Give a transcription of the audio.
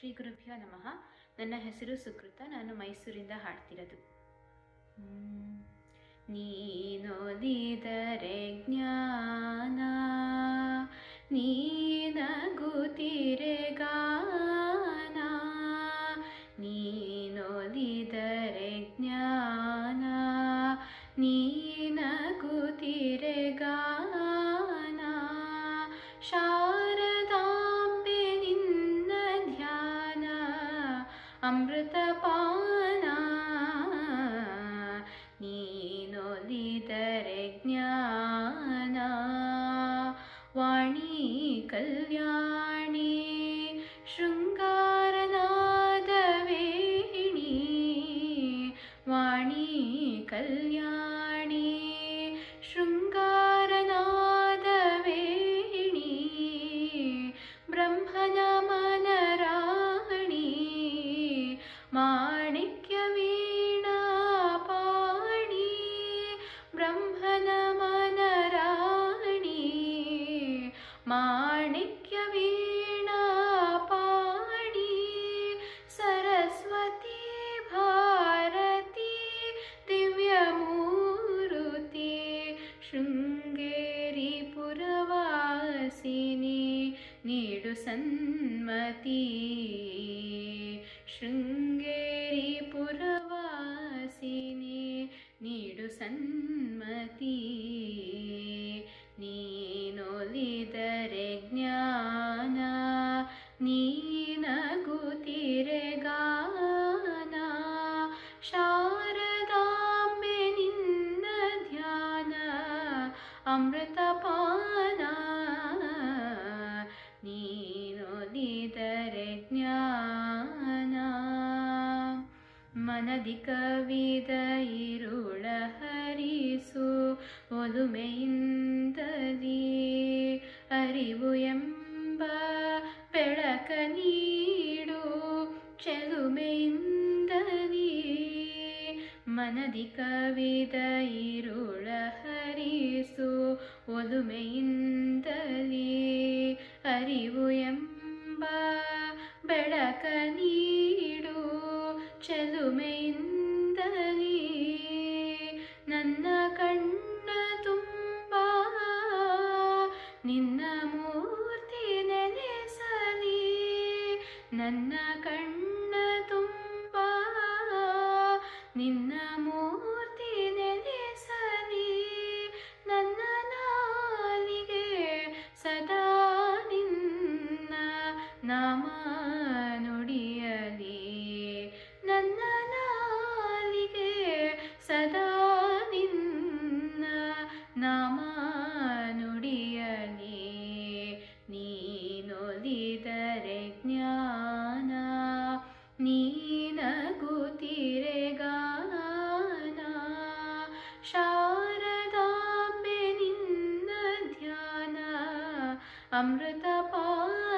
ಶ್ರೀ ಗುರುಭ್ಯೋ ನಮಃ. ನನ್ನ ಹೆಸರು ಸುಕೃತ. ನಾನು ಮೈಸೂರಿಂದ ಹಾಡ್ತಿರೋದು. ನೀನೊಲಿದರೆ ಜ್ಞಾನ, ನೀನಗುತ್ತಿರೆ ಗಾನ. ನೀನೊಲಿದರೆ ಜ್ಞಾನ, ನೀನಗುತ್ತಿರೆ ಗಾನ. ಶಾರದಾಂಬೆ ನಿನ್ನ ಧ್ಯಾನ, ಅಮೃತಪಾನ. ನೀನೊಲಿದರೆ ಜ್ಞಾನ. ವಾಣಿ ಕಲ್ಯಾಣಿ ಶೃಂಗಾರನಾದ ವೇಣಿ. ವಾಣಿ ಕಲ್ಯಾಣಿ ಶೃಂಗಾರನಾದ ವೇಣಿ. ಬ್ರಹ್ಮನ ಮನರಾಣಿ, ಮಾಣಿಕ್ಯ ವೀಣಾ ಪಾಣಿ. ಬ್ರಹ್ಮನ ಮನರಾಣಿ, ಮಾಣಿಕ್ಯ ವೀಣಾ ಪಾಣಿ. ಸರಸ್ವತಿ ಭಾರತಿ ದಿವ್ಯಮೂರುತಿ. ಶೃಂಗೇರಿ ಪುರವಾಸಿನಿ ನೀಡು ಸನ್ಮತಿ. ಶೃಂಗೇರಿ ಪುರವಾಸಿನಿ ನೀಡು ಸನ್ಮತಿ. ನೀನೊಲಿದರೆ ಜ್ಞಾನ, ನೀನಗುತ್ತಿರೆ ಗಾನ. ಶಾರದಾಂಬೆ ನಿನ್ನ ಧ್ಯಾನ, ಅಮೃತಪಾನ. ನೀನೊಲಿದರೆ ಜ್ಞಾನ. ಮನದಿ ಕವಿದ ಇರುಳ ಹರಿಸು ಒಲುಮೆಯಿಂದಲೇ. ಅರಿವು ಎಂಬ ಬೆಳಕ ನೀಡು ಚೆಲುಮೆಯಿಂದಲೇ. ಮನದಿ ಕವಿದ ಇರುಳ ಹರಿಸು ಒಲುಮೆಯಿಂದಲೇ. ಅರಿವು ಎಂಬ ಬೆಳಕ ನೀಡು ಚೆಲುಮೆಯಿಂದಲೇ. ನನ್ನ ಕಣ್ಣ ತುಂಬ ನಿನ್ನ ಮೂರ್ತಿ ನೆಲೆಸಲಿ. ನನ್ನ ಕಣ್ಣ ತುಂಬ ನಿನ್ನ ಮೂರ್ತಿ ನೆಲೆಸಲಿ. ನನ್ನ ನಾಲಿಗೆ ಸದಾ ನಿನ್ನ ನಾಮ ನುಡಿಯಲಿ. ನನ್ನ ನಾಲಿಗೆ ಸದಾ ನಿನ್ನ ನಾಮ ನುಡಿಯಲಿ. ನೀನೊಲಿದರೆ ಜ್ಞಾನ, ನೀನಗುತ್ತಿರೆ ಗಾನ. ಶಾರದಾಂಬೆ ನಿನ್ನ ಧ್ಯಾನ, ಅಮೃತಪಾನ.